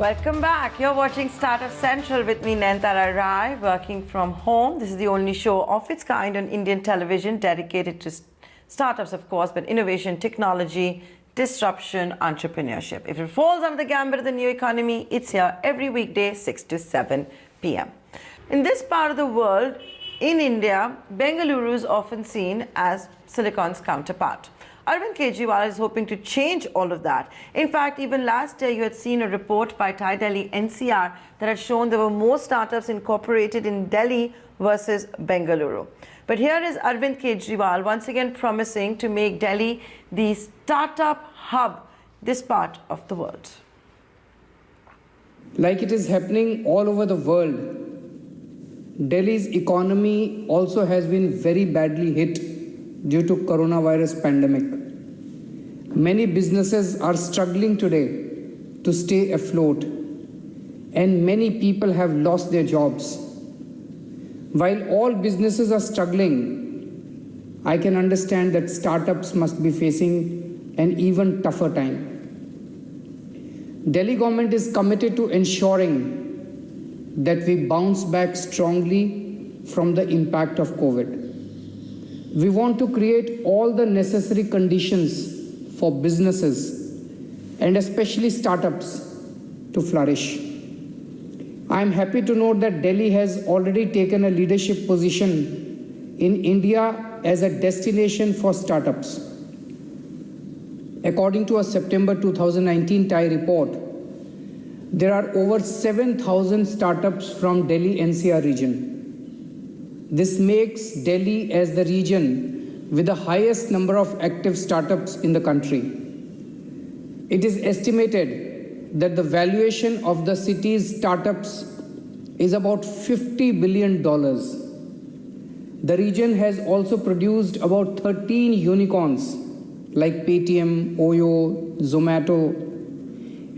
Welcome back. You're watching Startup Central with me, Nayanthara Rai, working from home. This is the only show of its kind on Indian television dedicated to startups, of course, but innovation, technology, disruption, entrepreneurship. If it falls under the gambit of the new economy, it's here every weekday, 6 to 7 p.m. In this part of the world, in India, Bengaluru is often seen as Silicon's counterpart. Arvind Kejriwal is hoping to change all of that. In fact, even last year, you had seen a report by Delhi-NCR that had shown there were more startups incorporated in Delhi versus Bengaluru. But here is Arvind Kejriwal once again promising to make Delhi the startup hub, this part of the world. Like it is happening all over the world, Delhi's economy also has been very badly hit due to coronavirus pandemic. Many businesses are struggling today to stay afloat, and many people have lost their jobs. While all businesses are struggling, I can understand that startups must be facing an even tougher time. Delhi government is committed to ensuring that we bounce back strongly from the impact of COVID. We want to create all the necessary conditions for businesses and especially startups to flourish. I am happy to note that Delhi has already taken a leadership position in India as a destination for startups. According to a September 2019 TIE report, there are over 7,000 startups from Delhi-NCR region. This makes Delhi as the region with the highest number of active startups in the country. It is estimated that the valuation of the city's startups is about $50 billion. The region has also produced about 13 unicorns like Paytm, Oyo, Zomato.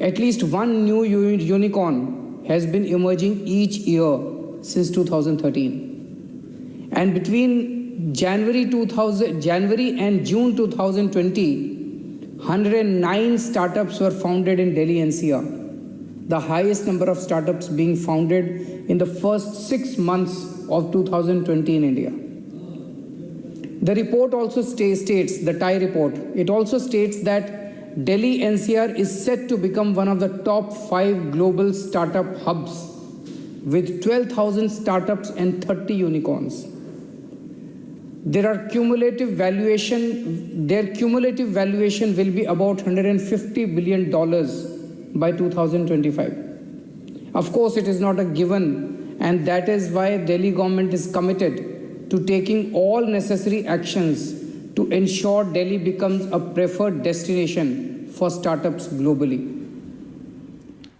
At least one new unicorn has been emerging each year since 2013. And between January and June 2020, 109 startups were founded in Delhi-NCR, the highest number of startups being founded in the first 6 months of 2020 in India. The report also states, the TIE report, it also states that Delhi-NCR is set to become one of the top 5 global startup hubs with 12,000 startups and 30 unicorns. Their cumulative valuation will be about $150 billion by 2025. Of course, it is not a given, and that is why Delhi government is committed to taking all necessary actions to ensure Delhi becomes a preferred destination for startups globally.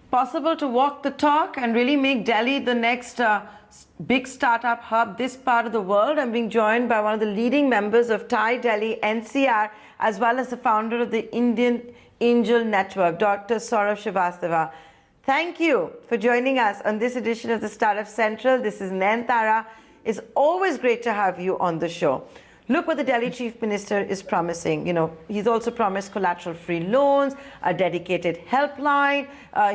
Possible to walk the talk and really make Delhi the next big startup hub, this part of the world. I'm being joined by one of the leading members of Delhi-NCR, as well as the founder of the Indian Angel Network, Dr. Saurabh Srivastava. Thank you for joining us on this edition of the Startup Central. This is Nayanthara. It's always great to have you on the show. Look what the Delhi Chief Minister is promising. You know, he's also promised collateral-free loans, a dedicated helpline.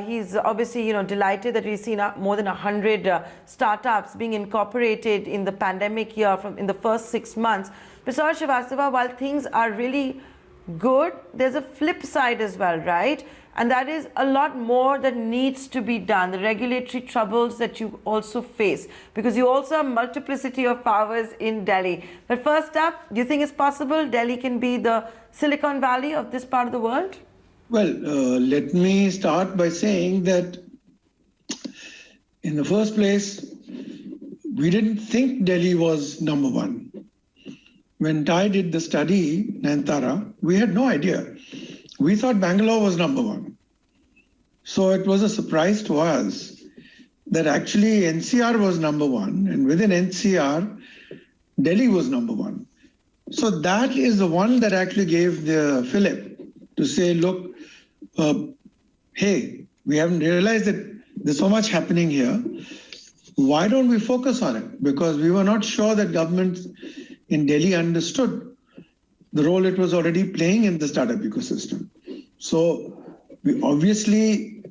He's obviously, delighted that we've seen more than 100 startups being incorporated in the pandemic year in the first 6 months. But Saurabh Srivastava, while things are really good, there's a flip side as well, right? And that is a lot more that needs to be done, the regulatory troubles that you also face, because you also have multiplicity of powers in Delhi. But first up, do you think it's possible Delhi can be the Silicon Valley of this part of the world? Well, let me start by saying that in the first place, we didn't think Delhi was number one. When TIE did the study, Nayanthara, we had no idea. We thought Bangalore was number one. So it was a surprise to us that actually NCR was number one, and within NCR, Delhi was number one. So that is the one that actually gave the fillip to say, look, hey, we haven't realized that there's so much happening here. Why don't we focus on it? Because we were not sure that government in Delhi understood the role it was already playing in the startup ecosystem. So we obviously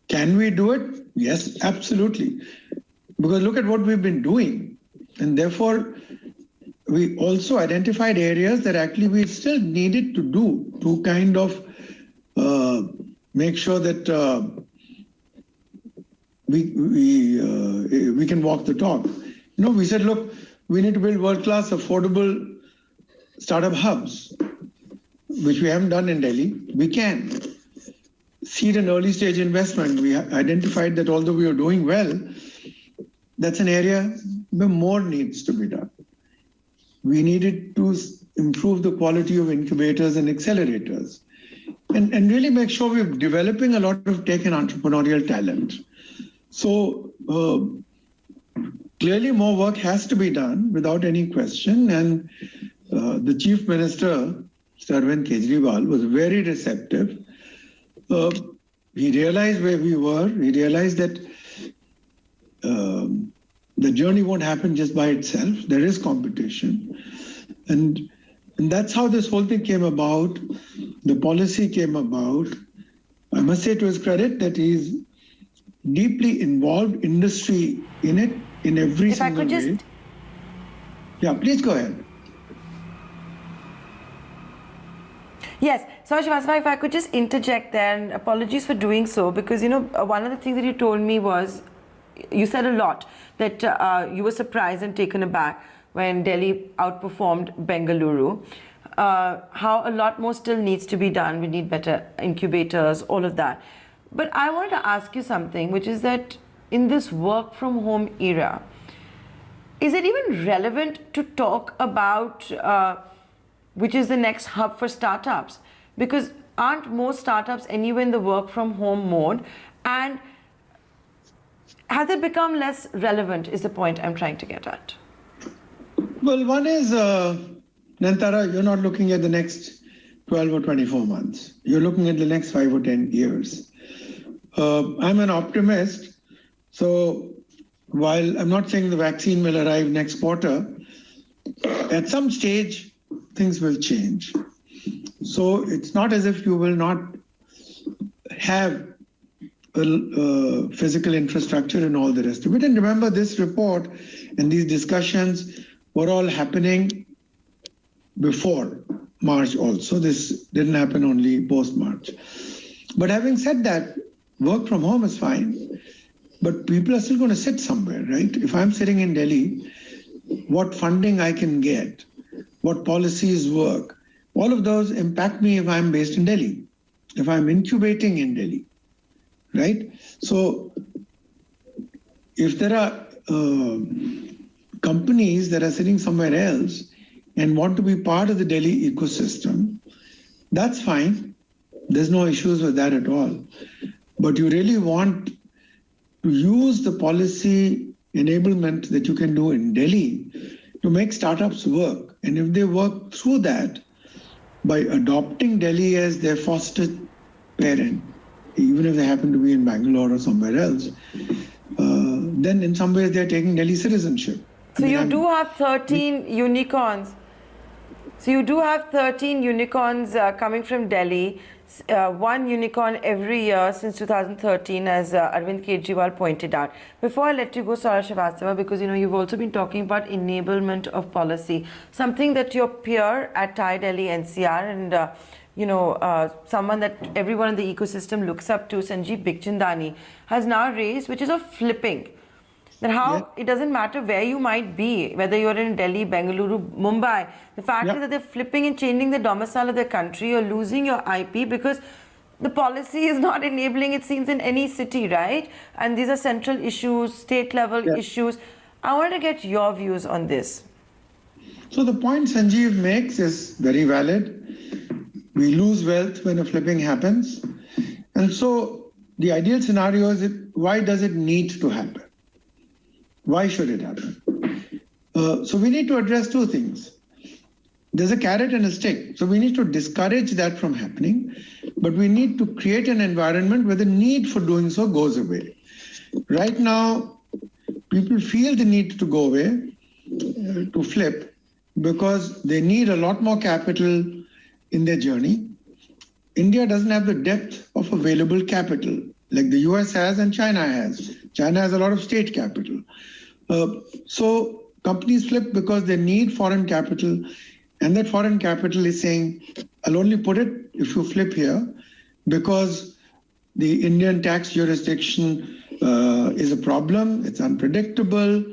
Can we do it? Yes, absolutely. Because look at what we've been doing. And therefore, we also identified areas that actually we still needed to do to kind of make sure that we can walk the talk. We said, look, we need to build world-class affordable startup hubs, which we haven't done in Delhi. We can. Seed and early stage investment. We identified that although we are doing well, that's an area where more needs to be done. We needed to improve the quality of incubators and accelerators and really make sure we're developing a lot of tech and entrepreneurial talent. So clearly more work has to be done without any question. And the Chief Minister, Mr. Arvind Kejriwal, was very receptive. He realized where we were. He realized that the journey won't happen just by itself. There is competition. And that's how this whole thing came about. The policy came about. I must say to his credit that he's deeply involved industry in it in every single way. Yeah, please go ahead. Yes, so Srivastava, if I could just interject there, and apologies for doing so, because one of the things that you told me was, you said a lot, that you were surprised and taken aback when Delhi outperformed Bengaluru. How a lot more still needs to be done. We need better incubators, all of that. But I wanted to ask you something, which is that in this work from home era, is it even relevant to talk about which is the next hub for startups? Because aren't most startups anyway in the work from home mode? And has it become less relevant is the point I'm trying to get at. Well, one is, Nantara, you're not looking at the next 12 or 24 months. You're looking at the next 5 or 10 years. I'm an optimist. So while I'm not saying the vaccine will arrive next quarter, at some stage, things will change. So it's not as if you will not have physical infrastructure and all the rest of it. And remember, this report and these discussions were all happening before March also. This didn't happen only post-March. But having said that, work from home is fine, but people are still going to sit somewhere, right? If I'm sitting in Delhi, what funding I can get, what policies work, all of those impact me if I'm based in Delhi, if I'm incubating in Delhi, right? So if there are companies that are sitting somewhere else and want to be part of the Delhi ecosystem, that's fine. There's no issues with that at all. But you really want to use the policy enablement that you can do in Delhi to make startups work. And if they work through that by adopting Delhi as their foster parent, even if they happen to be in Bangalore or somewhere else, then in some ways they're taking Delhi citizenship. So you do have 13 unicorns. So you do have 13 unicorns coming from Delhi, one unicorn every year since 2013, as Arvind Kejriwal pointed out. Before I let you go, Saurabh Srivastava, because you've also been talking about enablement of policy, something that your peer at TiE Delhi-NCR and someone that everyone in the ecosystem looks up to, Sanjeev Bikhchandani, has now raised, which is of flipping. That how it doesn't matter where you might be, whether you're in Delhi, Bengaluru, Mumbai, the fact is that they're flipping and changing the domicile of their country. You're losing your IP because the policy is not enabling, it seems, in any city, right? And these are central issues, state level issues. I want to get your views on this. So the point Sanjeev makes is very valid. We lose wealth when a flipping happens. And so the ideal scenario is, why does it need to happen? Why should it happen? So we need to address two things. There's a carrot and a stick. So we need to discourage that from happening, but we need to create an environment where the need for doing so goes away. Right now, people feel the need to go away, to flip, because they need a lot more capital in their journey. India doesn't have the depth of available capital like the US has and China has. China has a lot of state capital. So companies flip because they need foreign capital, and that foreign capital is saying, I'll only put it if you flip here, because the Indian tax jurisdiction is a problem, it's unpredictable,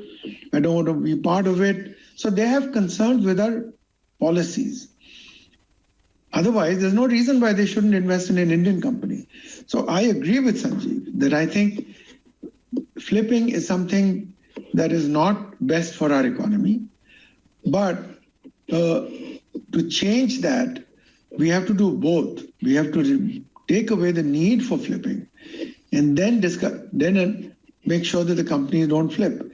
I don't want to be part of it. So they have concerns with our policies. Otherwise, there's no reason why they shouldn't invest in an Indian company. So I agree with Sanjeev that I think flipping is something that is not best for our economy. But to change that, we have to do both. We have to take away the need for flipping and then make sure that the companies don't flip.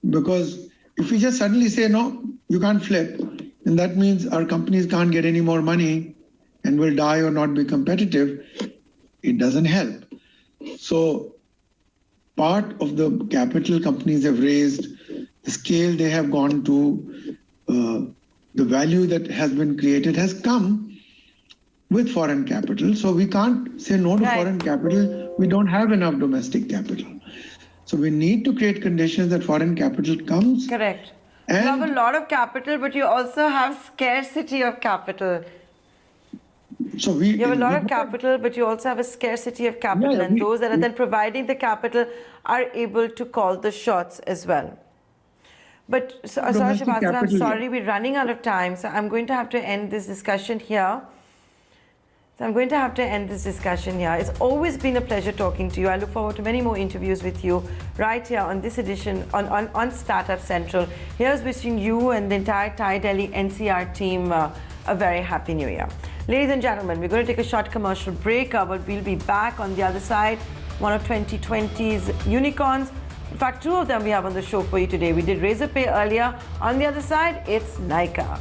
Because if we just suddenly say, no, you can't flip, and that means our companies can't get any more money and will die or not be competitive, it doesn't help. So part of the capital companies have raised, the scale they have gone to, the value that has been created has come with foreign capital. So we can't say no to foreign capital. We don't have enough domestic capital. So we need to create conditions that foreign capital comes. Correct. You have a lot of capital, but you also have scarcity of capital. So you have a lot of capital, but you also have a scarcity of capital, and those that are then providing the capital are able to call the shots as well. But Saurabh Srivastava, I'm sorry, we're running out of time, so I'm going to have to end this discussion here. It's always been a pleasure talking to you. I look forward to many more interviews with you right here on this edition on Startup Central. Here's wishing you and the entire Thai Delhi NCR team a very happy new year. Ladies and gentlemen, we're going to take a short commercial break, but we'll be back on the other side. One of 2020's unicorns. In fact, two of them we have on the show for you today. We did Razorpay earlier. On the other side, it's Nykaa.